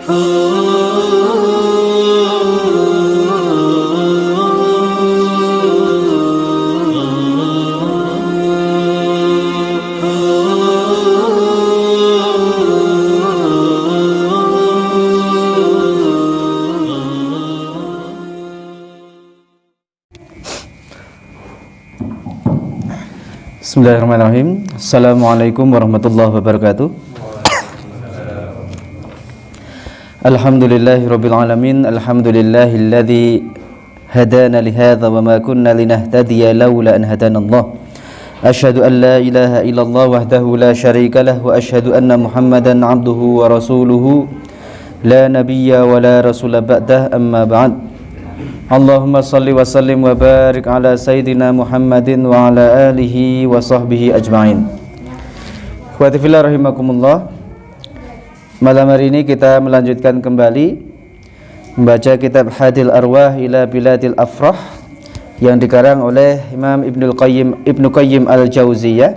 Bismillahirrahmanirrahim. Assalamualaikum warahmatullahi wabarakatuh. Alhamdulillahirabbil alamin. Alhamdulillahilladzi hadana lihadza wa ma kunna linahtadiya laula an hadanallah. Asyhadu an la ilaha illallah wahdahu la syarika lah wa asyhadu anna Muhammadan abduhu wa rasuluhu la nabiyya wa la rasula ba'dah, amma ba'd. Allahumma salli wa sallim wa barik ala sayyidina Muhammadin wa ala alihi wa sahbihi ajma'in. Ikhwati fillah rahimakumullah. Malam hari ini kita melanjutkan kembali membaca kitab Hadil Arwah ila Biladil Afrah yang dikarang oleh Imam Ibnu Qayyim Al-Jauziyah.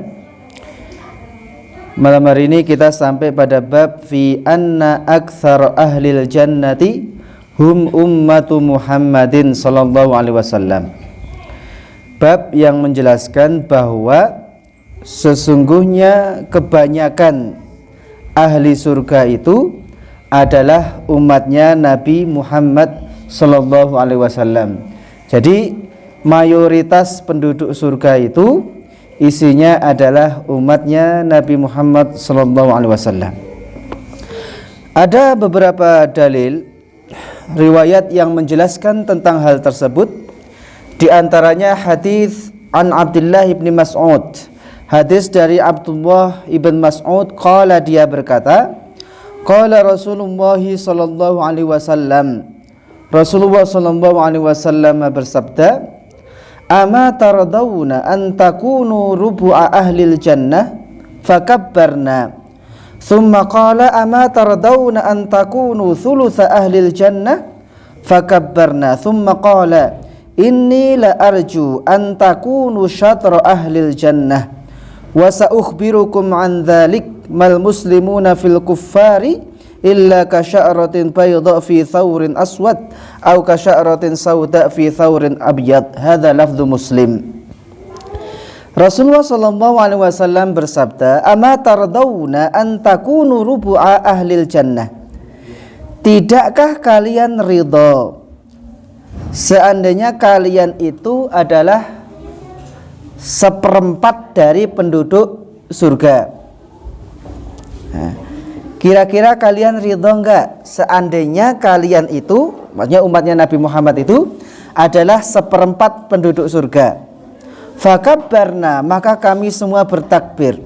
Malam hari ini kita sampai pada bab fi anna aktsara ahlil jannati hum ummatu Muhammadin sallallahu alaihi wasallam. Bab yang menjelaskan bahwa sesungguhnya kebanyakan ahli surga itu adalah umatnya Nabi Muhammad sallallahu alaihi wasallam. Jadi mayoritas penduduk surga itu isinya adalah umatnya Nabi Muhammad sallallahu alaihi wasallam. Ada beberapa dalil riwayat yang menjelaskan tentang hal tersebut. Di antaranya hadis an Abdullah bin Mas'ud. Hadis dari Abdullah ibn Mas'ud, qala, dia berkata, qala Rasulullah sallallahu alaihi wasallam. Rasulullah sallallahu alaihi wasallam bersabda, ama tardawna an takunu rubu'a ahlil jannah fakabbarna. Thumma qala ama tardawna an takunu thulutha ahlil jannah fakabbarna. Thumma qala inni la arju an takunu syatra ahlil jannah wa sa'ukhbirukum an dhalik mal muslimuna fil kuffari illa ka sya'ratin bayda fi thawrin aswad aw ka sya'ratin sauda fi thawrin abyad. Hadza lafdhu Muslim. Rasulullah sallallahu alaihi wasallam bersabda, ama tardawna an takunu rubu'a ahlil jannah. Tidakkah kalian ridha seandainya kalian itu adalah seperempat dari penduduk surga? Nah, kira-kira kalian ridha enggak seandainya kalian itu, maksudnya umatnya Nabi Muhammad itu adalah seperempat penduduk surga? Fakabbarna, maka kami semua bertakbir.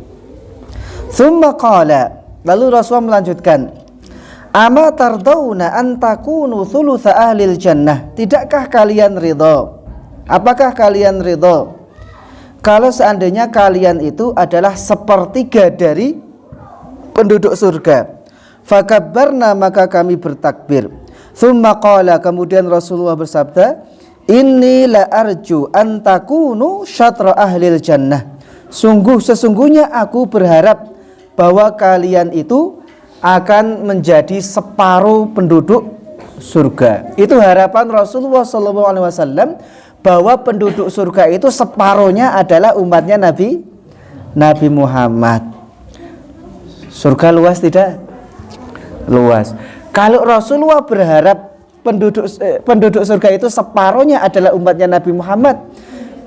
Thumma qala, lalu Rasulullah melanjutkan, ama tardawna an takunu thulutha ahlil jannah. Tidakkah kalian ridha? Apakah kalian ridha kalau seandainya kalian itu adalah sepertiga dari penduduk surga? Fakabbarna, maka kami bertakbir. Thumma qala, kemudian Rasulullah bersabda, inni la arju an takunu syatra ahlil jannah. Sesungguhnya aku berharap bahwa kalian itu akan menjadi separuh penduduk surga. Itu harapan Rasulullah SAW, bahwa penduduk surga itu separuhnya adalah umatnya Nabi Muhammad. Surga luas tidak? Luas. Kalau Rasulullah berharap penduduk surga itu separuhnya adalah umatnya Nabi Muhammad,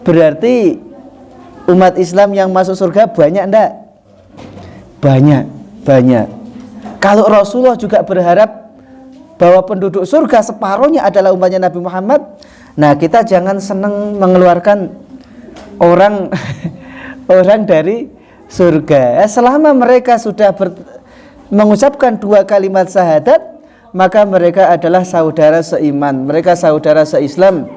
berarti umat Islam yang masuk surga banyak enggak? Banyak. Kalau Rasulullah juga berharap bahwa penduduk surga separuhnya adalah umatnya Nabi Muhammad, nah kita jangan senang mengeluarkan orang dari surga. Selama mereka sudah mengucapkan dua kalimat syahadat, maka mereka adalah saudara seiman, mereka saudara seislam.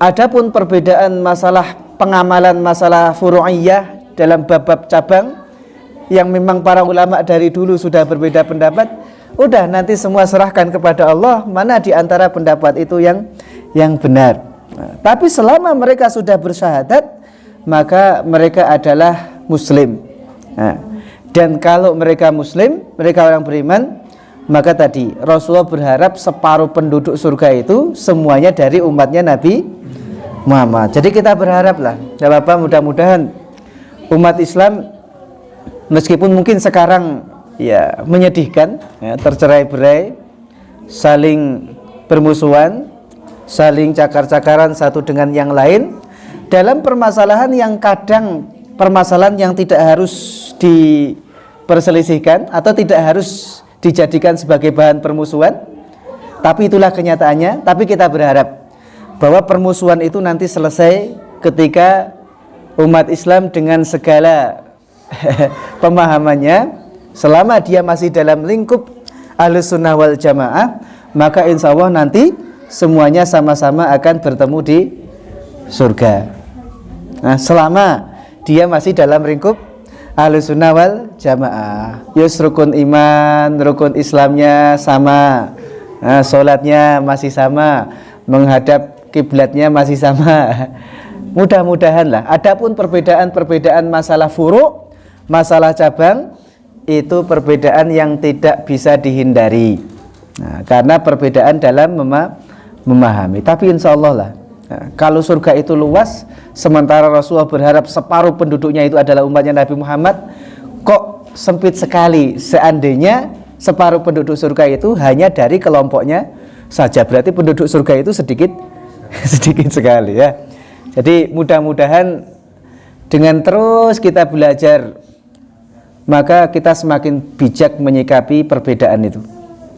Adapun perbedaan masalah pengamalan, masalah furu'iyah dalam bab-bab cabang yang memang para ulama dari dulu sudah berbeda pendapat, udah nanti semua serahkan kepada Allah mana di antara pendapat itu yang benar. Nah, tapi selama mereka sudah bersyahadat, maka mereka adalah muslim. Nah, dan kalau mereka muslim, mereka orang beriman, Maka tadi Rasulullah berharap separuh penduduk surga itu semuanya dari umatnya Nabi Muhammad. Jadi kita berharap lah, ya Bapak, mudah-mudahan umat Islam meskipun mungkin sekarang ya menyedihkan, ya, tercerai-berai, saling bermusuhan, saling cakar-cakaran satu dengan yang lain dalam permasalahan yang kadang permasalahan yang tidak harus diperselisihkan atau tidak harus dijadikan sebagai bahan permusuhan, tapi itulah kenyataannya. Tapi kita berharap bahwa permusuhan itu nanti selesai ketika umat Islam dengan segala pemahamannya, selama dia masih dalam lingkup Ahlus Sunnah wal Jamaah, maka insya Allah nanti semuanya sama-sama akan bertemu di surga. Nah, selama dia masih dalam lingkup Ahlus Sunnah wal Jamaah, yus rukun iman, rukun Islamnya sama, nah, sholatnya masih sama, menghadap kiblatnya masih sama. Mudah-mudahan lah. Adapun perbedaan-perbedaan masalah furu', masalah cabang, itu perbedaan yang tidak bisa dihindari. Nah, karena perbedaan dalam memahami. Tapi insya Allah lah, nah, kalau surga itu luas, sementara Rasulullah berharap separuh penduduknya itu adalah umatnya Nabi Muhammad, kok sempit sekali seandainya separuh penduduk surga itu hanya dari kelompoknya saja. Berarti penduduk surga itu sedikit sedikit sekali, ya. Jadi mudah-mudahan dengan terus kita belajar, maka kita semakin bijak menyikapi perbedaan itu.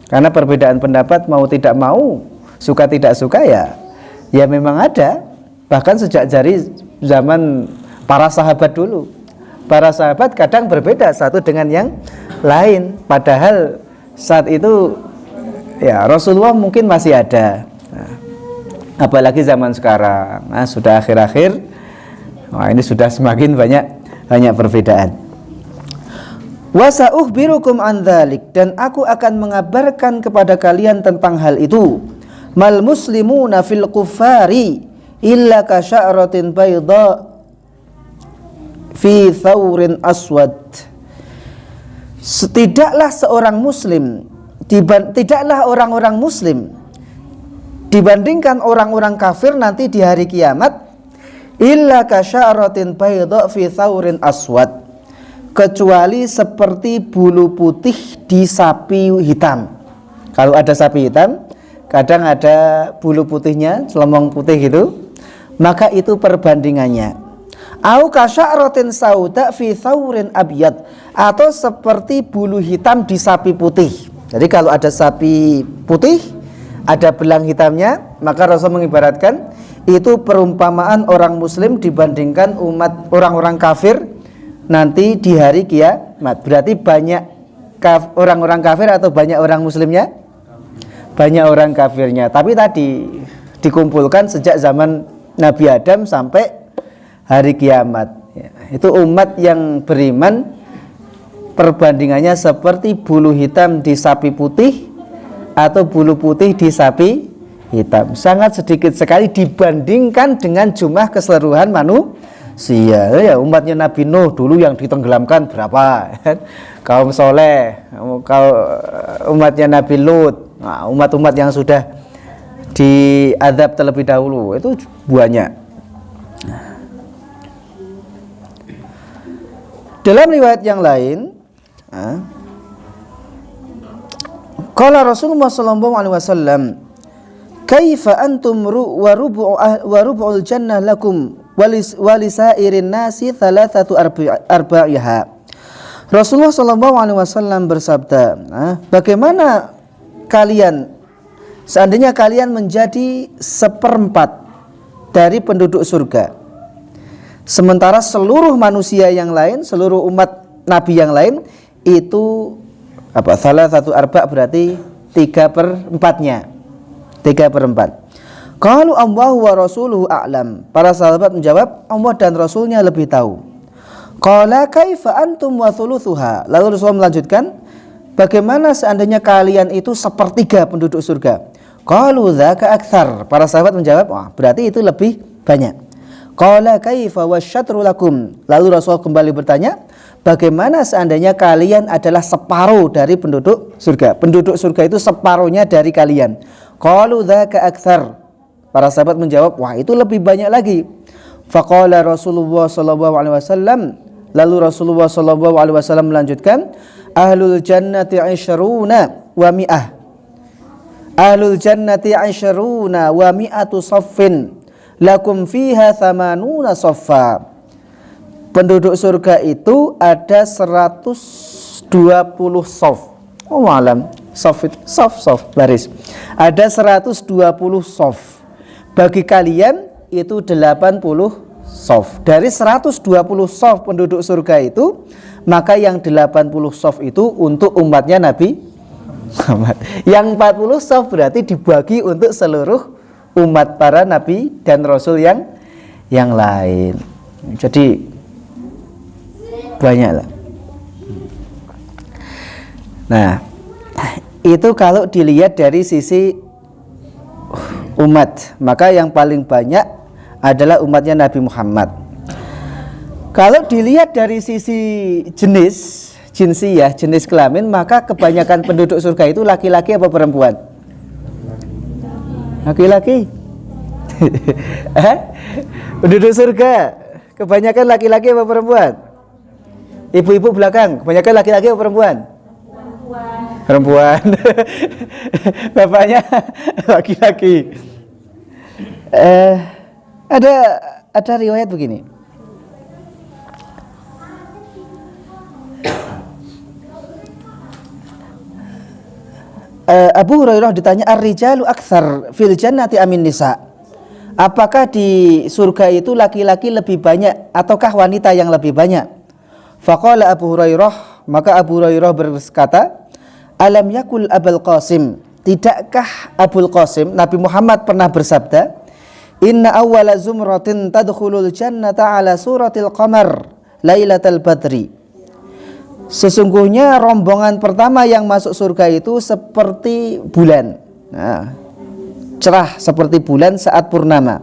Karena perbedaan pendapat mau tidak mau, suka tidak suka, ya memang ada. Bahkan sejak dari zaman para sahabat dulu, para sahabat kadang berbeda satu dengan yang lain, padahal saat itu ya Rasulullah mungkin masih ada. Nah, apalagi zaman sekarang, nah, sudah akhir-akhir, wah, ini sudah semakin banyak perbedaan. Wa sa'ukhbirukum an dzalik, dan aku akan mengabarkan kepada kalian tentang hal itu. Mal muslimuna fil kuffari illa ka sya'ratin bayda fi thawrin aswad. Tidaklah seorang muslim, tidaklah orang-orang muslim dibandingkan orang-orang kafir nanti di hari kiamat, illa ka sya'ratin bayda fi thawrin aswad, kecuali seperti bulu putih di sapi hitam. Kalau ada sapi hitam, kadang ada bulu putihnya, selomong putih gitu, maka itu perbandingannya. Au kasya'ratin sauda fi thawrin abyad, atau seperti bulu hitam di sapi putih. Jadi kalau ada sapi putih, ada belang hitamnya, maka Rasul mengibaratkan itu perumpamaan orang muslim dibandingkan umat orang-orang kafir nanti di hari kiamat. Berarti banyak orang-orang kafir atau banyak orang muslimnya? Banyak orang kafirnya. Tapi tadi dikumpulkan sejak zaman Nabi Adam sampai hari kiamat, ya, itu umat yang beriman perbandingannya seperti bulu hitam di sapi putih atau bulu putih di sapi hitam. Sangat sedikit sekali dibandingkan dengan jumlah keseluruhan manusia. Ya, umatnya Nabi Nuh dulu yang ditenggelamkan berapa? Kaum soleh, umatnya Nabi Lut, nah, umat-umat yang sudah diazab terlebih dahulu itu banyak. Dalam riwayat yang lain, qala Rasulullah sallallahu alaihi wasallam, kaifa antum wa rubu'ul jannah lakum walisairin nasi thalathatu arba'iha. Rasulullah sallallahu alaihi wasallam bersabda, bagaimana kalian seandainya kalian menjadi seperempat dari penduduk surga, sementara seluruh manusia yang lain, seluruh umat Nabi yang lain itu salah satu arba berarti 3/4-nya. 3/4. Qalu Allahu wa rasuluhu a'lam. Para sahabat menjawab, Allah dan Rasulnya lebih tahu. Qala kaifa antum wa thuluthuha. Lalu Rasul melanjutkan, bagaimana seandainya kalian itu sepertiga penduduk surga? Qalu dzaka aktsar. Para sahabat menjawab, wah, berarti itu lebih banyak. Qala kaifa wasyatru lakum. Lalu Rasul kembali bertanya, bagaimana seandainya kalian adalah separuh dari penduduk surga? Penduduk surga itu separuhnya dari kalian. Qalu dzaka aktsar. Para sahabat menjawab, wah itu lebih banyak lagi. Faqala Rasulullah sallallahu alaihi wasallam, lalu Rasulullah sallallahu alaihi wasallam melanjutkan, ahlul jannati 'ishruna wa mi'ah. Ahlul jannati 'ishruna wa mi'atu saffin lakum fiha thamanuna saffa. Penduduk surga itu ada 120 shaf. Oh malam, shaf baris. Ada 120 shaf. Bagi kalian itu 80 shaf. Dari 120 shaf penduduk surga itu, maka yang 80 shaf itu untuk umatnya Nabi Muhammad. Yang 40 shaf berarti dibagi untuk seluruh umat para nabi dan rasul yang lain. Jadi banyak lah. Nah, itu kalau dilihat dari sisi umat, maka yang paling banyak adalah umatnya Nabi Muhammad. Kalau dilihat dari sisi jinsiyah, jenis kelamin, maka kebanyakan penduduk surga itu laki-laki apa perempuan? Laki-laki. Penduduk surga kebanyakan laki-laki apa perempuan? Ibu-ibu belakang, kebanyakan laki-laki atau perempuan? Perempuan. Bapaknya laki-laki. Ada riwayat begini. Abu Hurairah ditanya, ar-rijalu aktsar fil jannati amin nisa? Apakah di surga itu laki-laki lebih banyak ataukah wanita yang lebih banyak? Faqala Abu Hurairah, maka Abu Hurairah berkata, alam yakul Abul Qasim, tidakkah Abul Qasim Nabi Muhammad pernah bersabda, inna awwala zumratin tadkhulul jannata ala suratil qamar lailatal badri. Sesungguhnya rombongan pertama yang masuk surga itu seperti bulan, cerah seperti bulan saat purnama.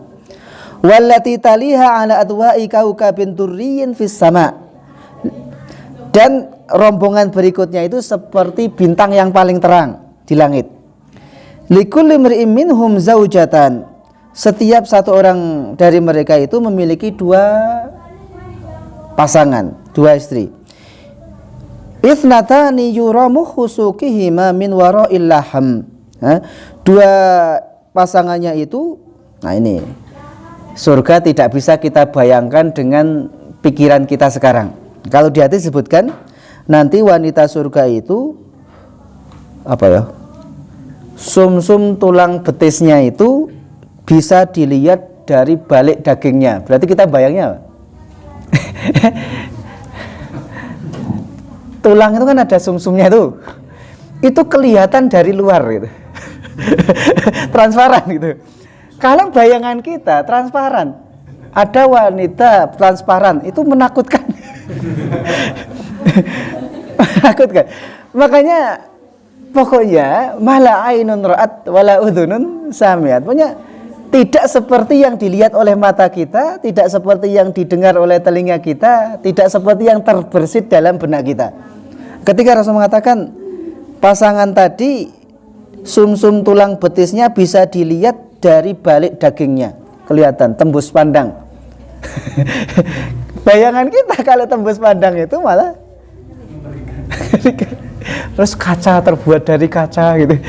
Wallati taliha ala adwa'i kaukabin durriyin fis sama. Dan rombongan berikutnya itu seperti bintang yang paling terang di langit. Likulli imri'in minhum zaujatan. Setiap satu orang dari mereka itu memiliki dua pasangan, dua istri. Ithnatani yuramu khusukihima min wara'il laham. Dua pasangannya itu, nah ini surga tidak bisa kita bayangkan dengan pikiran kita sekarang. Kalau di hati disebutkan nanti wanita surga itu apa ya? Sumsum tulang betisnya itu bisa dilihat dari balik dagingnya. Berarti kita bayangnya apa? Tulang itu kan ada sumsumnya tuh. Itu kelihatan dari luar gitu. Transparan gitu. Kalau bayangan kita transparan, ada wanita transparan, itu menakutkan. Menakutkan. Makanya pokoknya mala ainun ra'at wala udhunun sami'at. Pokoknya tidak seperti yang dilihat oleh mata kita, tidak seperti yang didengar oleh telinga kita, tidak seperti yang terbersit dalam benak kita. Ketika Rasul mengatakan pasangan tadi sumsum tulang betisnya bisa dilihat dari balik dagingnya, kelihatan tembus pandang. Bayangan kita kalau tembus pandang itu malah terus kaca, terbuat dari kaca gitu.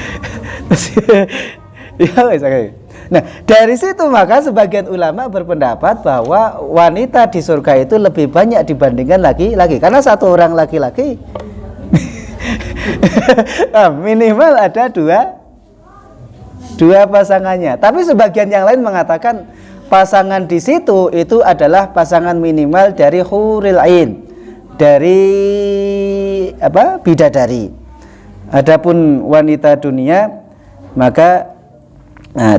Nah, dari situ maka sebagian ulama berpendapat bahwa wanita di surga itu lebih banyak dibandingkan laki-laki, karena satu orang laki-laki minimal ada dua pasangannya. Tapi sebagian yang lain mengatakan pasangan di situ itu adalah pasangan minimal dari huril ain, dari bidadari. Adapun wanita dunia maka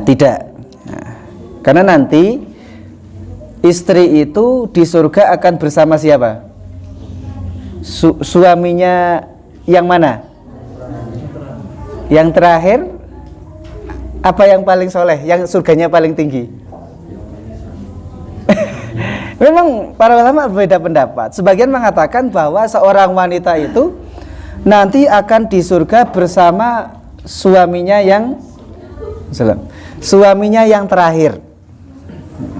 tidak. Karena nanti istri itu di surga akan bersama siapa? Suaminya yang mana? Yang terakhir? Apa yang paling soleh? Yang surganya paling tinggi? Memang para ulama berbeda pendapat. Sebagian mengatakan bahwa seorang wanita itu nanti akan di surga bersama suaminya yang terakhir.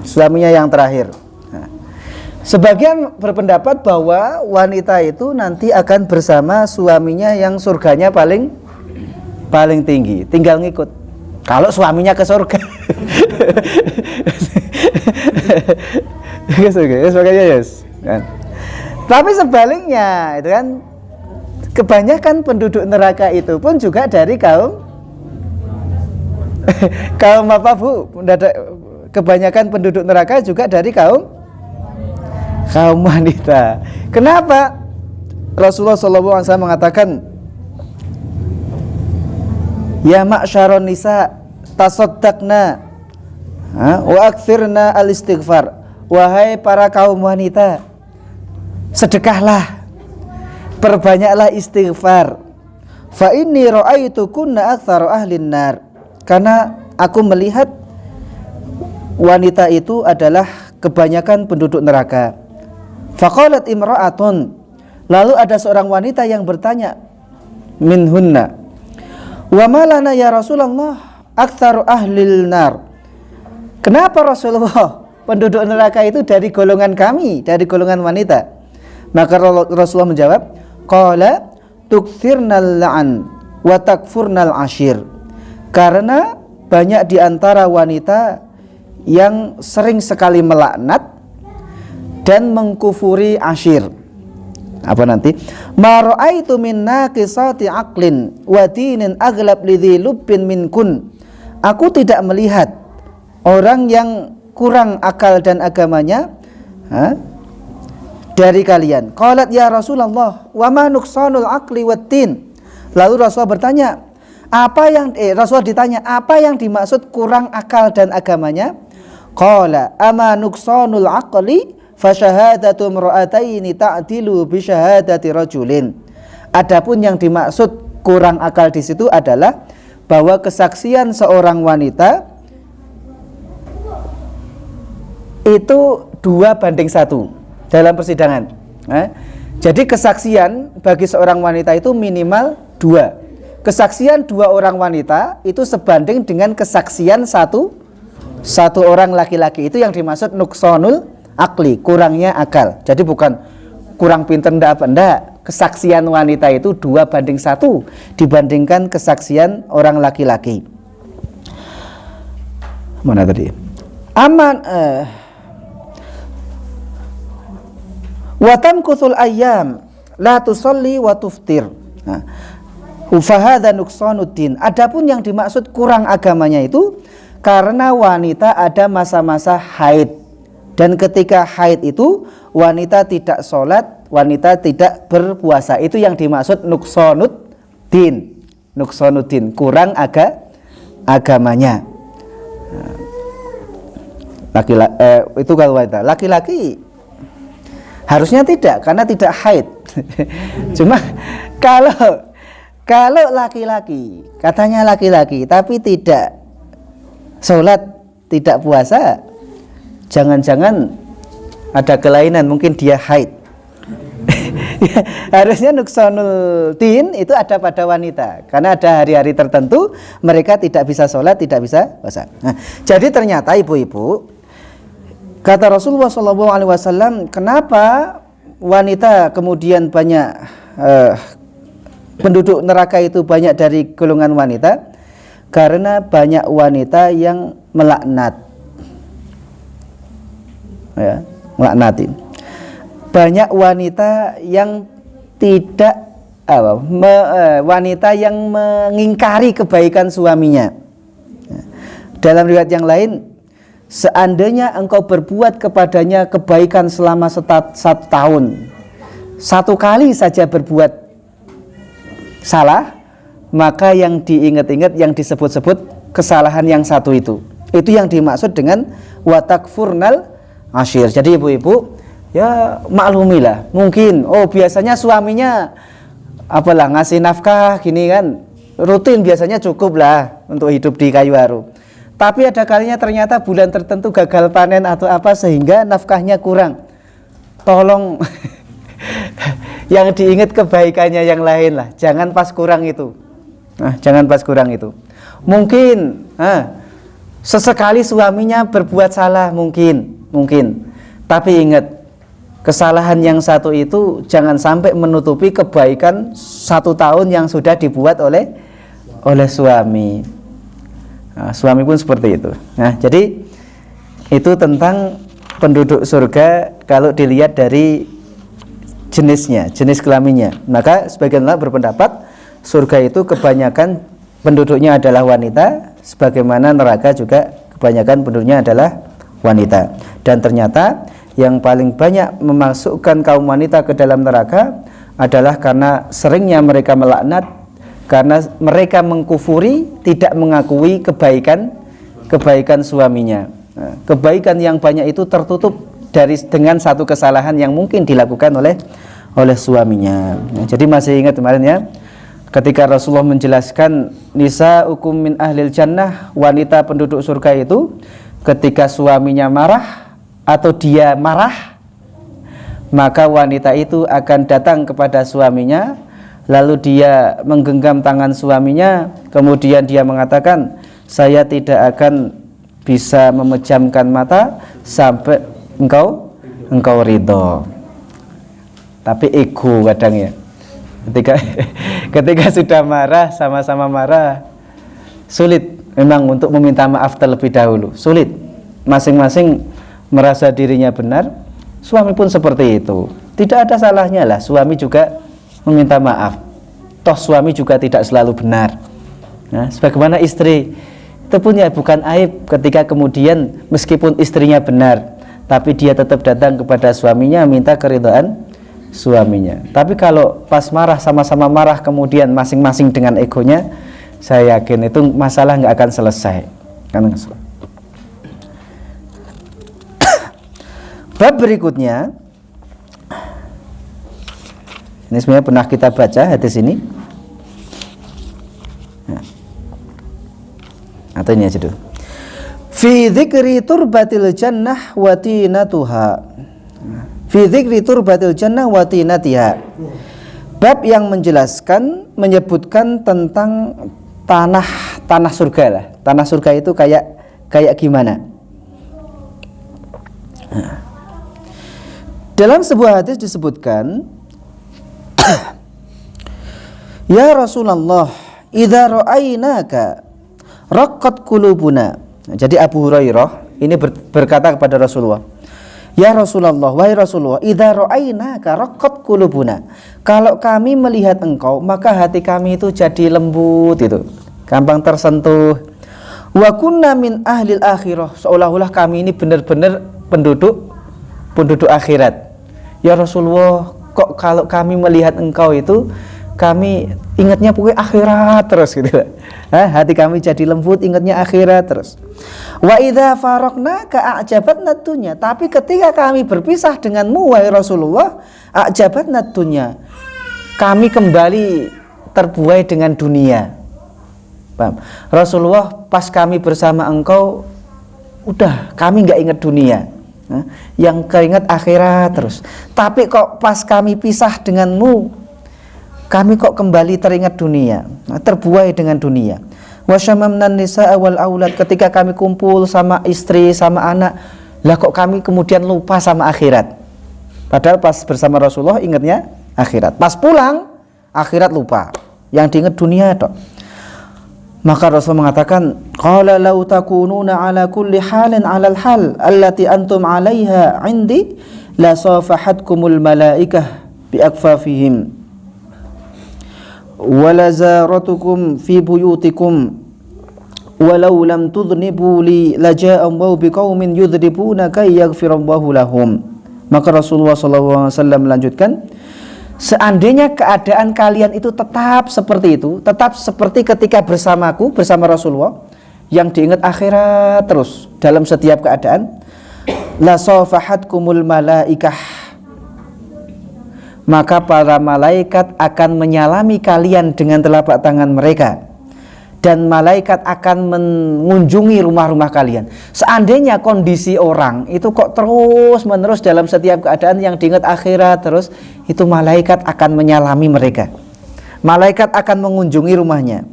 Suaminya yang terakhir. Nah, sebagian berpendapat bahwa wanita itu nanti akan bersama suaminya yang surganya paling tinggi, tinggal ngikut. Kalau suaminya ke surga. Yes. Tapi sebaliknya itu kan kebanyakan penduduk neraka itu pun juga dari kaum apa Bu? Kebanyakan penduduk neraka juga dari kaum wanita. Kenapa? Rasulullah SAW mengatakan, ya ma'syaron nisa tasaddaqna wa aktsirna al-istighfar. Wahai para kaum wanita, sedekahlah, perbanyaklah istighfar. Fa inni ra'aitu kunna aktsaru ahlin nar. Karena aku melihat wanita itu adalah kebanyakan penduduk neraka. Faqalat imra'atun. Lalu ada seorang wanita yang bertanya, minhunna, wa malana ya Rasulullah aktsaru ahlil nar. Kenapa Rasulullah penduduk neraka itu dari golongan kami, dari golongan wanita? Maka Rasulullah menjawab, qala tukthirnal la'an wa takfurnal ashir. Karena banyak di antara wanita yang sering sekali melaknat dan mengkufuri ashir. Apa nanti? Ma ra'aitu min naqisati aqlin wa dinin aghlab lidhi lubbin minkun. Aku tidak melihat orang yang kurang akal dan agamanya dari kalian. Qalat ya Rasulullah wa ma nuqsanul aqli waddin. Lalu Rasulullah bertanya, Rasulullah ditanya, apa yang dimaksud kurang akal dan agamanya? Qala ama nuqsanul aqli fa syahadatu imra'ataini ta'dilu bi syahadati rajulin. Adapun yang dimaksud kurang akal di situ adalah bahwa kesaksian seorang wanita itu 2:1 dalam persidangan. Jadi kesaksian bagi seorang wanita itu minimal 2. Kesaksian 2 orang wanita itu sebanding dengan kesaksian satu orang laki-laki. Itu yang dimaksud nuqsanul akli, kurangnya akal. Jadi bukan kurang pinter enggak. Kesaksian wanita itu 2:1 dibandingkan kesaksian orang laki-laki. Mana tadi? Wa tamkuthul ayyam la tusalli wa tuftir. Fahadha nuqsanuddin. Adapun yang dimaksud kurang agamanya itu karena wanita ada masa-masa haid, dan ketika haid itu wanita tidak sholat, wanita tidak berpuasa. Itu yang dimaksud nuqsanuddin. Nuqsanuddin, kurang agamanya. Itu kalau wanita. Laki-laki harusnya tidak, karena tidak haid. Cuma kalau laki-laki, katanya laki-laki tapi tidak sholat, tidak puasa, jangan-jangan ada kelainan, mungkin dia haid. Harusnya nuqsanul din itu ada pada wanita, karena ada hari-hari tertentu mereka tidak bisa sholat, tidak bisa puasa. Nah, jadi ternyata ibu-ibu, kata Rasulullah SAW, kenapa wanita kemudian banyak penduduk neraka itu banyak dari golongan wanita? Karena banyak wanita yang melaknat, melaknatin. Banyak wanita yang wanita yang mengingkari kebaikan suaminya. Dalam riwayat yang lain, seandainya engkau berbuat kepadanya kebaikan selama 1 tahun, 1 kali saja berbuat salah, maka yang diingat-ingat, yang disebut-sebut kesalahan yang satu itu yang dimaksud dengan watakfurnal ashir. Jadi ibu-ibu, ya maklumilah, mungkin biasanya suaminya ngasih nafkah gini kan, rutin biasanya cukup lah untuk hidup di Kayu Aru. Tapi ada kalinya ternyata bulan tertentu gagal panen atau apa sehingga nafkahnya kurang. Tolong yang diingat kebaikannya yang lain lah, jangan pas kurang itu. Nah, jangan pas kurang itu. Mungkin sesekali suaminya berbuat salah, mungkin. Tapi ingat, kesalahan yang satu itu jangan sampai menutupi kebaikan 1 tahun yang sudah dibuat oleh suami. Nah, suami pun seperti itu. Nah, jadi itu tentang penduduk surga kalau dilihat dari jenisnya, jenis kelaminnya. Maka sebagian ulama berpendapat surga itu kebanyakan penduduknya adalah wanita, sebagaimana neraka juga kebanyakan penduduknya adalah wanita. Dan ternyata yang paling banyak memasukkan kaum wanita ke dalam neraka adalah karena seringnya mereka melaknat, karena mereka mengkufuri, tidak mengakui kebaikan suaminya. Nah, kebaikan yang banyak itu tertutup dengan satu kesalahan yang mungkin dilakukan oleh suaminya. Nah, jadi masih ingat kemarin ya, ketika Rasulullah menjelaskan nisa'ukum min ahlil jannah, wanita penduduk surga itu ketika suaminya marah atau dia marah, maka wanita itu akan datang kepada suaminya, lalu dia menggenggam tangan suaminya, kemudian dia mengatakan, saya tidak akan bisa memejamkan mata sampai engkau ridho. Tapi ego kadang ya, ketika sudah marah, sama-sama marah, sulit memang untuk meminta maaf terlebih dahulu, sulit. Masing-masing merasa dirinya benar. Suami pun seperti itu, tidak ada salahnya lah suami juga meminta maaf. Toh suami juga tidak selalu benar. Nah, sebagaimana istri itu pun ya bukan aib ketika kemudian meskipun istrinya benar, tapi dia tetap datang kepada suaminya minta keridhaan suaminya. Tapi kalau pas marah, sama-sama marah, kemudian masing-masing dengan egonya, saya yakin itu masalah nggak akan selesai. Bab berikutnya, ini sebenarnya pernah kita baca hadis ini. Nah, atau ini aja dulu. Fi dzikri turbatil jannah wa tinatuha. Fi dzikri turbatil jannah wa tinatiha. Bab yang menjelaskan, menyebutkan tentang tanah surga lah. Tanah surga itu kayak gimana? Nah, dalam sebuah hadis disebutkan, ya Rasulullah, idza ra'ainaka raqqat qulubuna. Jadi Abu Hurairah ini berkata kepada Rasulullah, ya Rasulullah, wahai Rasulullah, idza ra'ainaka raqqat qulubuna. Kalau kami melihat engkau, maka hati kami itu jadi lembut, itu gampang tersentuh. Wa kunna min ahlil akhirah, seolah-olah kami ini benar-benar penduduk akhirat. Ya Rasulullah, kok kalau kami melihat engkau itu kami ingatnya pokoknya akhirat terus gitu. Hati kami jadi lembut, ingatnya akhirat terus. Wa idza faraqnaka a'jabatna dunya. Tapi ketika kami berpisah denganmu wahai Rasulullah, a'jabatna dunya, kami kembali terbuai dengan dunia. Paham? Rasulullah, pas kami bersama engkau udah kami nggak ingat dunia. Yang keinget akhirat terus. Tapi kok pas kami pisah denganmu, kami kok kembali teringat dunia, terbuai dengan dunia. Wasyamamnan nisaa wal aulad, ketika kami kumpul sama istri sama anak, lah kok kami kemudian lupa sama akhirat. Padahal pas bersama Rasulullah ingatnya akhirat, pas pulang akhirat lupa, yang diingat dunia tok. Maka Rasul mengatakan, qala law takununa ala kulli halin ala al-hal allati antum 'alaiha 'indi la safahatkumul malaikah bi akfafihim wa la zaratukum fi buyutikum walau lam tudhnibu li laja'a Allahu biqaumin yudhribuna kay yaghfirallahu lahum. Maka Rasulullah SAW melanjutkan, seandainya keadaan kalian itu tetap seperti itu, tetap seperti ketika bersamaku, bersama Rasulullah, yang diingat akhirat terus dalam setiap keadaan, la safahatkumul malaikah, maka para malaikat akan menyalami kalian dengan telapak tangan mereka, dan malaikat akan mengunjungi rumah-rumah kalian. Seandainya kondisi orang itu kok terus menerus dalam setiap keadaan yang diingat akhirat terus, itu malaikat akan menyalami mereka, malaikat akan mengunjungi rumahnya.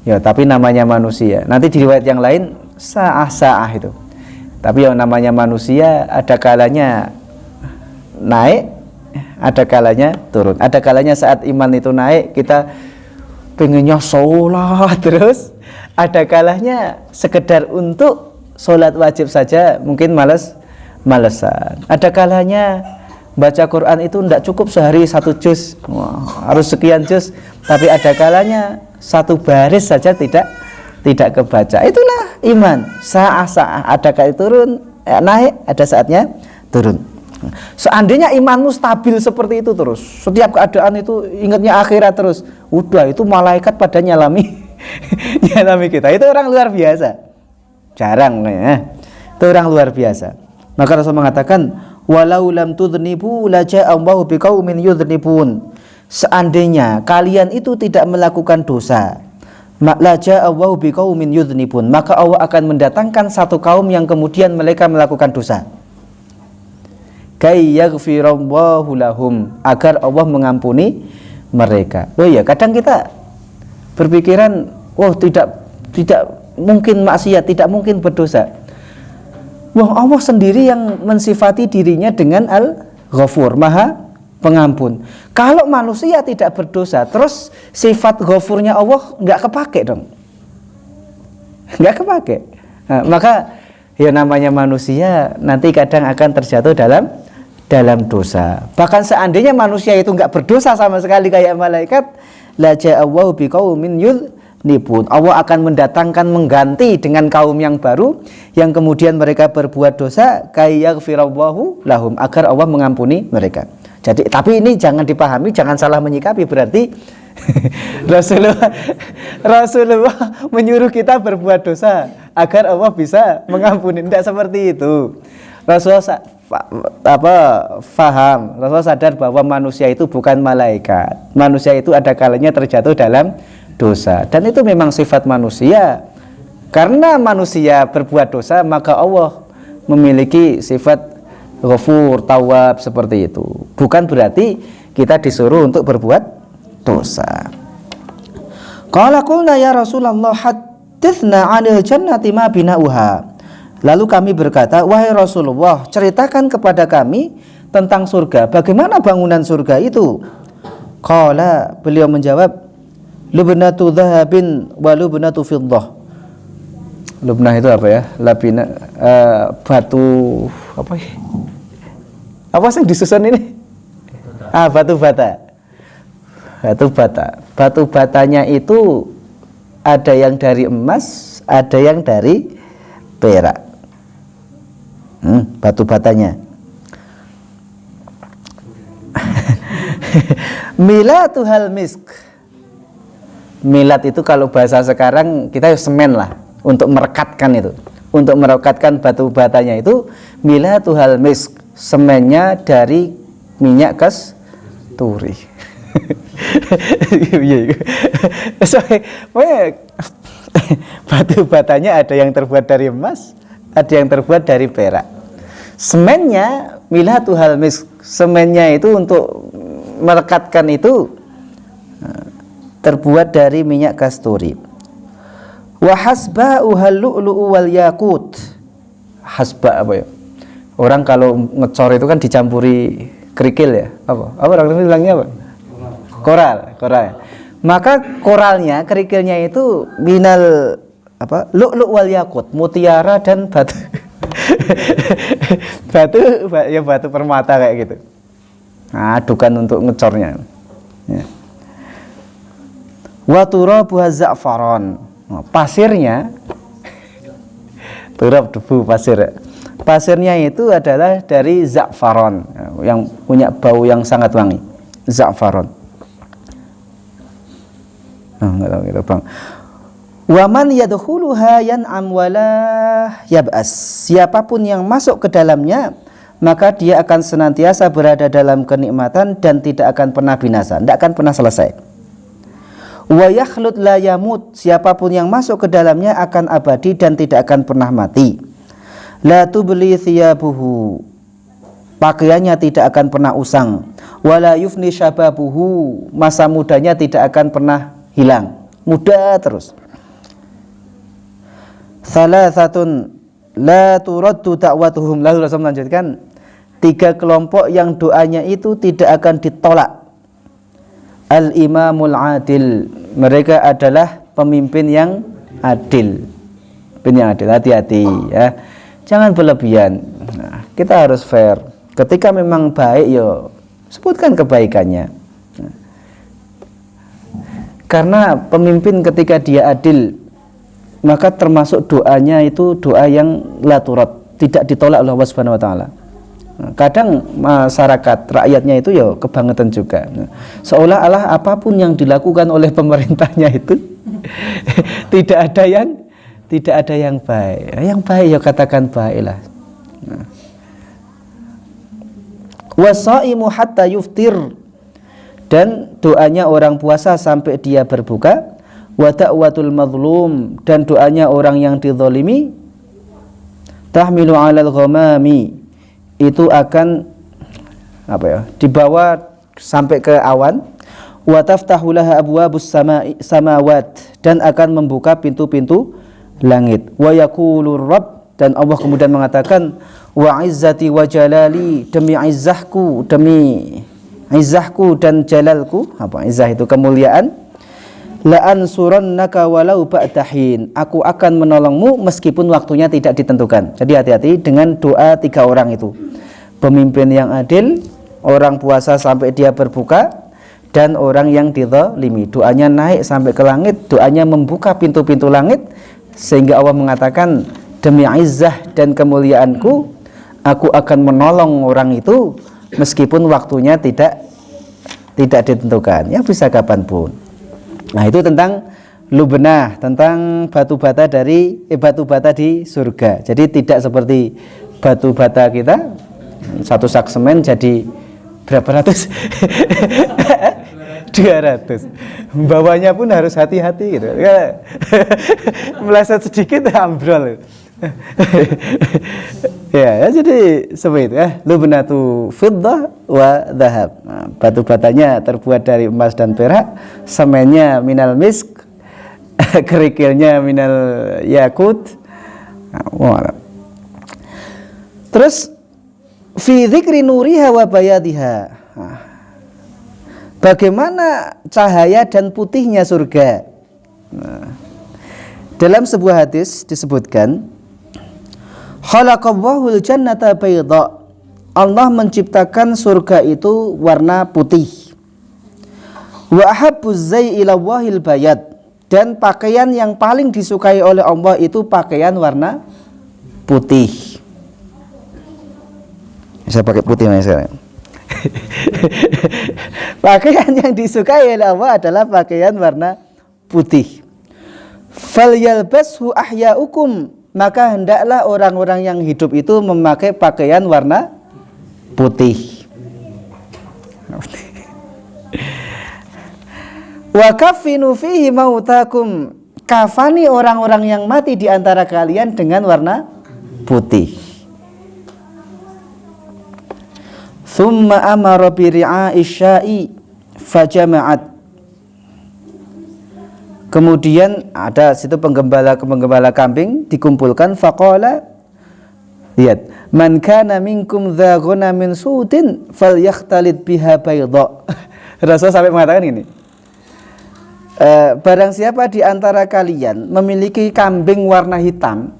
Ya tapi namanya manusia. Nanti di riwayat yang lain sa'ah itu. Tapi yang namanya manusia ada kalanya naik, ada kalanya turun. Ada kalanya saat iman itu naik kita pengennya sholat terus, ada kalanya sekedar untuk sholat wajib saja mungkin malesan. Ada kalanya baca Quran itu tidak cukup sehari 1 juz, harus sekian juz. Tapi ada kalanya 1 baris saja tidak kebaca. Itulah iman. Sa'ah ada kali turun, naik, ada saatnya turun. Seandainya imanmu stabil seperti itu terus, setiap keadaan itu ingatnya akhirat terus, udah itu malaikat pada nyalami kita. Itu orang luar biasa. Jarang ya. Itu orang luar biasa. Maka Rasul mengatakan, walau lam tudhnibu la ja'a Allahu biqaumin yudhnibun. Seandainya kalian itu tidak melakukan dosa, la ja'a Allahu biqaumin yudhnibun, maka Allah akan mendatangkan satu kaum yang kemudian mereka melakukan dosa. Kay yaghfirallahu lahum, agar Allah mengampuni mereka. Oh iya, kadang kita berpikiran, wah tidak mungkin maksiat, tidak mungkin berdosa. Wah, Allah sendiri yang mensifati dirinya dengan Al-Ghafur, Maha Pengampun. Kalau manusia tidak berdosa, terus sifat Ghafurnya Allah nggak kepake dong, nggak kepake. Nah, maka ya namanya manusia nanti kadang akan terjatuh dalam dosa. Bahkan seandainya manusia itu nggak berdosa sama sekali kayak malaikat, la ja'allahu biqaumin yudhnibun, Allah akan mendatangkan mengganti dengan kaum yang baru yang kemudian mereka berbuat dosa, kayyaghfirallahu lahum, agar Allah mengampuni mereka. Jadi tapi ini jangan dipahami, jangan salah menyikapi berarti Rasulullah menyuruh kita berbuat dosa agar Allah bisa mengampuni. Tidak seperti itu. Rasulullah faham, Rasulullah sadar bahwa manusia itu bukan malaikat. Manusia itu ada kalanya terjatuh dalam dosa, dan itu memang sifat manusia. Karena manusia berbuat dosa, maka Allah memiliki sifat Ghafur, Tawwab seperti itu. Bukan berarti kita disuruh untuk berbuat dosa. Qala qulna ya Rasulullah hadithna 'anil jannati ma bina'uha. Lalu kami berkata, wahai Rasulullah, ceritakan kepada kami tentang surga. Bagaimana bangunan surga itu? Qala, beliau menjawab, lubnatu dhahabin wa lubnatu fiddah. Lubnah itu apa ya? Labina, batu apa ya? Apa sih disusun ini? Batu bata. Batu bata. Batu batanya itu ada yang dari emas, ada yang dari perak. Batu batanya. Milatuhal misk. Milat itu kalau bahasa sekarang kita semen lah, untuk merekatkan itu. Untuk merekatkan batu batanya itu milatuhal misk. Semennya dari minyak kasturi. Batu batanya ada yang terbuat dari emas, ada yang terbuat dari perak. Semennya milatuhal misk. Semennya itu untuk merekatkan itu terbuat dari minyak kasturi. Wa hasba'uhal lu'lu'u wal yakut. Hasba apa ya? Orang kalau ngecor itu kan dicampuri kerikil ya. Apa orang bilangnya apa? Koral. Maka koralnya, kerikilnya itu minal apa? Lu'lu' wal yakut, mutiara dan batu. batu permata kayak gitu. Adukan untuk ngecornya. Ya. Wa turabuha za'faron. Pasirnya turab, debu, pasir. Pasirnya itu adalah dari za'faron, yang punya bau yang sangat wangi. Za'faron. Enggak tahu gitu, Bang. Wa man yadkhuluha yan'am wala yab'as. Siapapun yang masuk ke dalamnya, maka dia akan senantiasa berada dalam kenikmatan dan tidak akan pernah binasa, tidak akan pernah selesai. Wa yakhlud la yamut, siapapun yang masuk ke dalamnya akan abadi dan tidak akan pernah mati. La tubli thiyabuhu, pakaiannya tidak akan pernah usang. Wala yufni syababuhu, masa mudanya tidak akan pernah hilang, muda terus. Salasatun la turaddu da'watuhum, lalu Rasul melanjutkan, 3 kelompok yang doanya itu tidak akan ditolak. Al-imamul adil, mereka adalah pemimpin yang adil. Pemimpin yang adil, hati-hati ya. Jangan berlebihan. Nah, kita harus fair. Ketika memang baik, yo sebutkan kebaikannya. Nah, karena pemimpin ketika dia adil, maka termasuk doanya itu doa yang la turad, tidak ditolak oleh Allah Subhanahu wa taala. Kadang masyarakat rakyatnya itu ya kebangetan juga, seolah-olah apapun yang dilakukan oleh pemerintahnya itu tidak ada yang baik. Yang baik ya katakan baiklah. Wasaimu hatta yuftir, dan doanya orang puasa sampai dia berbuka. Wa da'watul mazlum, dan doanya orang yang dizalimi. Tahmilu 'alal ghamami, itu akan dibawa sampai ke awan. Wa taftahu laha abwabus samawat, dan akan membuka pintu-pintu langit. Wa yaqulur rabb, dan Allah kemudian mengatakan, wa izzati wa jalali, demi izzahku dan jalalku. Izzah itu kemuliaan. La ansurannaka walau ba'dahin, aku akan menolongmu meskipun waktunya tidak ditentukan. Jadi hati-hati dengan doa 3 orang itu. Pemimpin yang adil, orang puasa sampai dia berbuka, dan orang yang dizalimi. Doanya naik sampai ke langit, doanya membuka pintu-pintu langit, sehingga Allah mengatakan, demi izzah dan kemuliaanku, aku akan menolong orang itu meskipun waktunya tidak ditentukan. Ya bisa kapanpun. Nah, itu tentang lubnah, tentang batu bata di surga. Jadi tidak seperti batu bata kita, 1 sak semen jadi berapa ratus? 200. Bawahnya pun harus hati-hati gitu. Meleset sedikit ambrol. Ya, jadi seperti itu ya. Lubnatu fiddah wa dhahab. Nah, batu batanya terbuat dari emas dan perak, semennya minal misk, kerikilnya minal yakut. Nah, terus fi dzikri nuriha wa bayadiha. Nah, bagaimana cahaya dan putihnya surga? Nah, dalam sebuah hadis disebutkan, khalaqallahul jannata bayda, Allah menciptakan surga itu warna putih. Wa ahabbuz zai ila wahil bayad, dan pakaian yang paling disukai oleh Allah itu pakaian warna putih. Saya pakai putih mas sekarang. Pakaian yang disukai oleh Allah adalah pakaian warna putih. Falyalbashu ahya'ukum, maka hendaklah orang-orang yang hidup itu memakai pakaian warna putih. Wa kaffinu fihi mautakum, kafani orang-orang yang mati di antara kalian dengan warna putih. Thumma amara bi ri'a'i sya'i fajama'at, kemudian ada situ penggembala kambing dikumpulkan. Faqala, lihat, man kana minkum dza ghanamin su'tin falyakhtalid biha bayda. Rasul sampai mengatakan ini, barang siapa di antara kalian memiliki kambing warna hitam.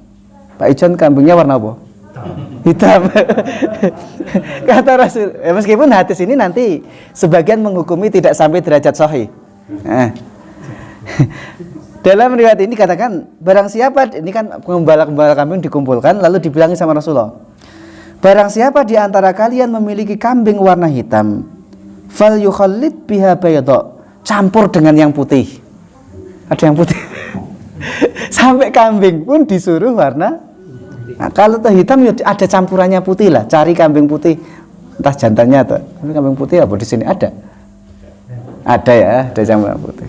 Pak Ijon, kambingnya warna apa? Hitam. Kata Rasul, meskipun hadis ini nanti sebagian menghukumi tidak sampai derajat sahih. Dalam riwayat ini katakan, barang siapa, ini kan pengembala kambing dikumpulkan, lalu dibilangi sama Rasulullah, barang siapa di antara kalian memiliki kambing warna hitam, fal yukhallid biha bayda, campur dengan yang putih. Ada yang putih. Sampai kambing pun disuruh warna. Nah, kalau hitam ya ada campurannya putih lah. Cari kambing putih, entah jantannya atau kambing putih apa di sini ada ya, ada campuran putih.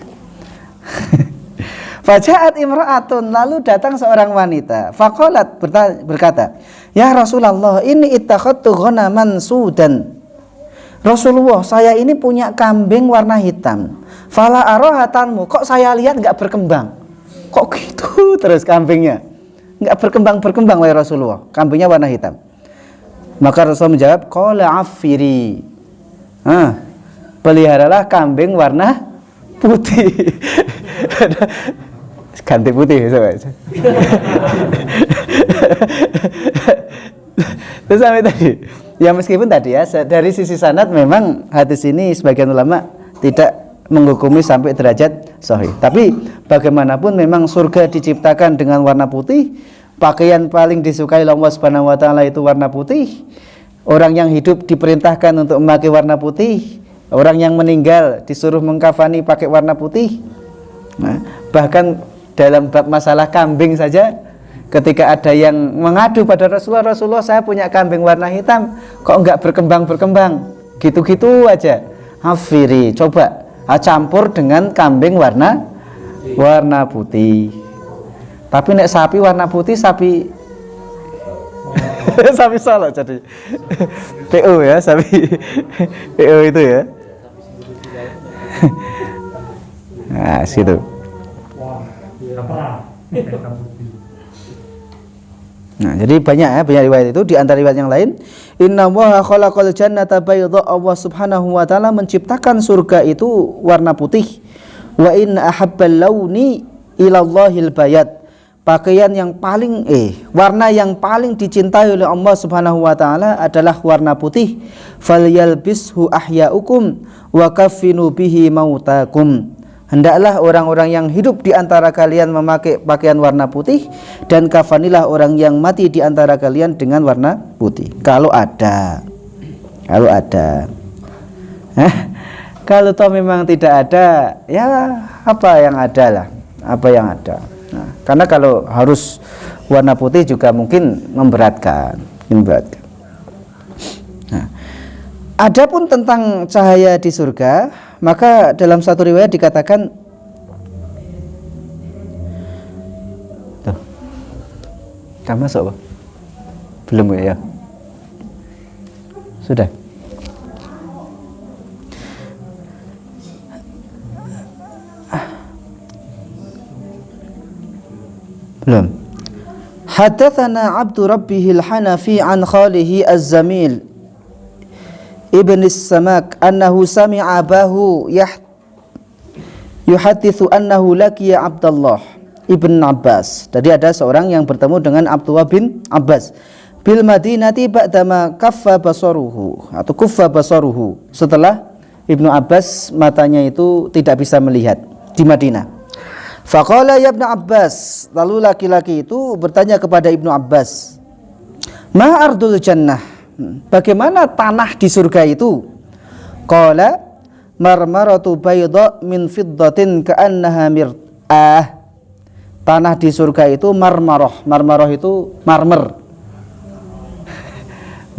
Faja'at imra'atun, lalu datang seorang wanita. Faqalat, berkata, "Ya Rasulullah, ini ittakhadtu ghanaman sudan." Rasulullah, saya ini punya kambing warna hitam. Fala arahatanmu, kok saya lihat enggak berkembang? Kok gitu terus kambingnya? Enggak berkembang wahai Rasulullah. Kambingnya warna hitam. Maka Rasul menjawab, qala affiri. Peliharalah kambing warna putih. Ganti putih sobat. Terus sampai tadi, ya meskipun tadi ya dari sisi sanad memang hadis ini sebagian ulama tidak menghukumi sampai derajat sahih. Tapi bagaimanapun memang surga diciptakan dengan warna putih. Pakaian paling disukai Allah Subhanahu wa taala itu warna putih. Orang yang hidup diperintahkan untuk memakai warna putih. Orang yang meninggal disuruh mengkafani pakai warna putih. Nah, bahkan dalam bab masalah kambing saja, ketika ada yang mengadu pada Rasulullah, saya punya kambing warna hitam, kok enggak berkembang, gitu-gitu aja. Hafiri, coba campur dengan kambing warna putih. Tapi nek sapi warna putih, sapi sapi Solo jadi PO ya, sapi PO itu ya. Nah, situ. Nah, jadi banyak riwayat itu. Di antara riwayat yang lain, Inna Allaha khalaqal jannata bayda, Allah Subhanahu wa taala menciptakan surga itu warna putih. Wa inna ahabbal launi ilallahil bayad. Pakaian yang paling warna yang paling dicintai oleh Allah Subhanahu wa taala adalah warna putih. Falyalbishu ahya'ukum wa kaffinu bihi mautakum. Hendaklah orang-orang yang hidup di antara kalian memakai pakaian warna putih, dan kafanilah orang yang mati di antara kalian dengan warna putih. Kalau ada. Kalau toh memang tidak ada, ya apa yang ada lah, Nah, karena kalau harus warna putih juga mungkin memberatkan. Nah, adapun tentang cahaya di surga, maka dalam satu riwayat dikatakan, tuh, kamu masuk apa? Belum ya? Sudah. Belum. Hadatsana Abdu Rabbihil Hanafi an khalihi Az-Zamil Ibn As-Samak annahu sami'a abahu yuhadithu annahu laqiya Abdullah Ibn Abbas. Jadi ada seorang yang bertemu dengan Abdullah bin Abbas bil Madinati ba'dama kuffa basaruhu, setelah Ibnu Abbas matanya itu tidak bisa melihat di Madinah. Faqala ya Ibnu Abbas, lalu laki-laki itu bertanya kepada Ibnu Abbas, ma ardul jannah, bagaimana tanah di surga itu? Qala marmaratu bayda min fiddatin ka'annaha mir'ah. Tanah di surga itu marmaroh. Marmaroh itu marmer.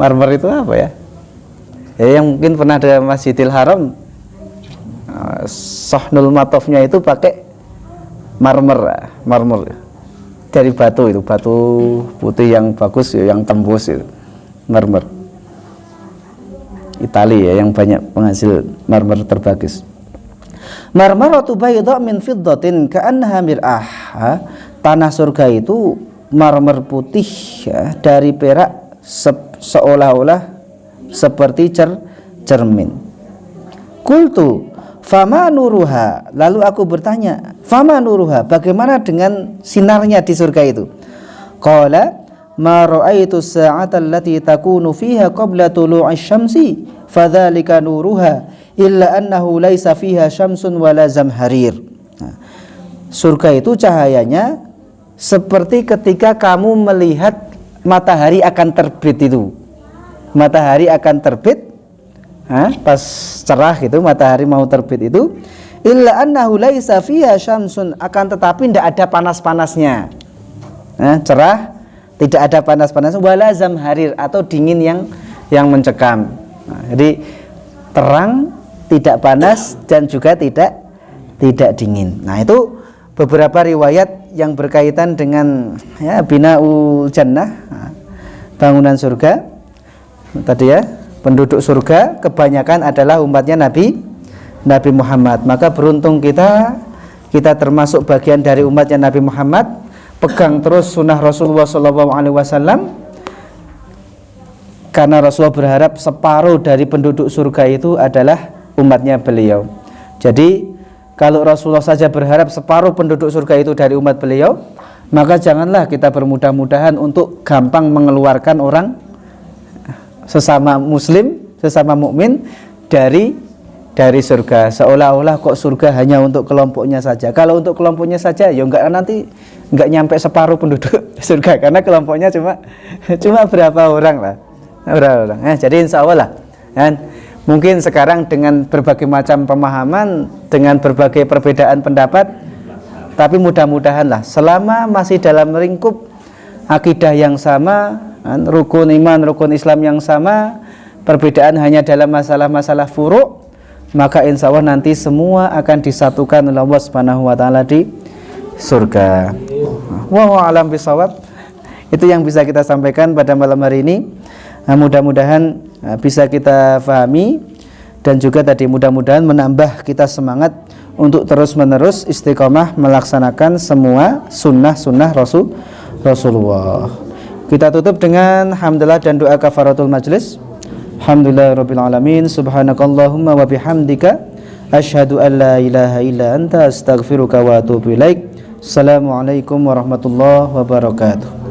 Marmer itu apa ya? Yang mungkin pernah ada Masjidil Haram, Sohnul Matofnya itu pakai marmer dari batu, itu batu putih yang bagus, yang tembus itu marmer. Italia ya, yang banyak penghasil marmer terbagus. Marmaratu bayda min fiddatin ka'annaha mir'ah. Tanah surga itu marmer putih ya, dari perak seolah-olah seperti cermin. Qultu fama nuruha, lalu aku bertanya, fama nuruha, bagaimana dengan sinarnya di surga itu? Qala ma ra'aitu as-sa'ata allati takunu fiha qabla tulu'i syamsi fadzalika nuruha illa annahu laisa fiha syamsun wala zamharir. Nah, surga itu cahayanya seperti ketika kamu melihat matahari akan terbit itu. Matahari akan terbit, pas cerah gitu, matahari mau terbit itu, illa annahu laisa fiha syamsun, akan tetapi tidak ada panas-panasnya. Cerah, tidak ada panas-panasnya, wala zamharir, atau dingin yang mencekam. Jadi terang, tidak panas, dan juga tidak tidak dingin. Nah, itu beberapa riwayat yang berkaitan dengan ya binaul jannah, bangunan surga. Tadi ya, penduduk surga kebanyakan adalah umatnya Nabi Muhammad. Maka beruntung kita termasuk bagian dari umatnya Nabi Muhammad. Pegang terus sunnah Rasulullah SAW, karena Rasulullah berharap separuh dari penduduk surga itu adalah umatnya beliau. Jadi kalau Rasulullah saja berharap separuh penduduk surga itu dari umat beliau, maka janganlah kita bermudah-mudahan untuk gampang mengeluarkan orang sesama muslim, sesama mukmin dari surga, seolah-olah kok surga hanya untuk kelompoknya saja. Kalau untuk kelompoknya saja ya nanti enggak nyampe separuh penduduk surga, karena kelompoknya cuma berapa orang lah, berapa orang. Jadi insya Allah lah, kan? Mungkin sekarang dengan berbagai macam pemahaman, dengan berbagai perbedaan pendapat, tapi mudah-mudahan lah selama masih dalam lingkup akidah yang sama, rukun iman, rukun Islam yang sama, perbedaan hanya dalam masalah-masalah furu', maka insya Allah nanti semua akan disatukan oleh Allah Subhanahu wa taala di surga. Wallahu a'lam bishawab. Itu yang bisa kita sampaikan pada malam hari ini. Mudah-mudahan bisa kita pahami, dan juga tadi mudah-mudahan menambah kita semangat untuk terus-menerus istiqomah melaksanakan semua sunnah-sunnah Rasulullah. Kita tutup dengan hamdalah dan doa kafaratul majlis. Alhamdulillahirabbil alamin, subhanakallahumma wa bihamdika asyhadu an la ilaha illa anta astaghfiruka wa atubu ilaik. Assalamualaikum warahmatullahi wabarakatuh.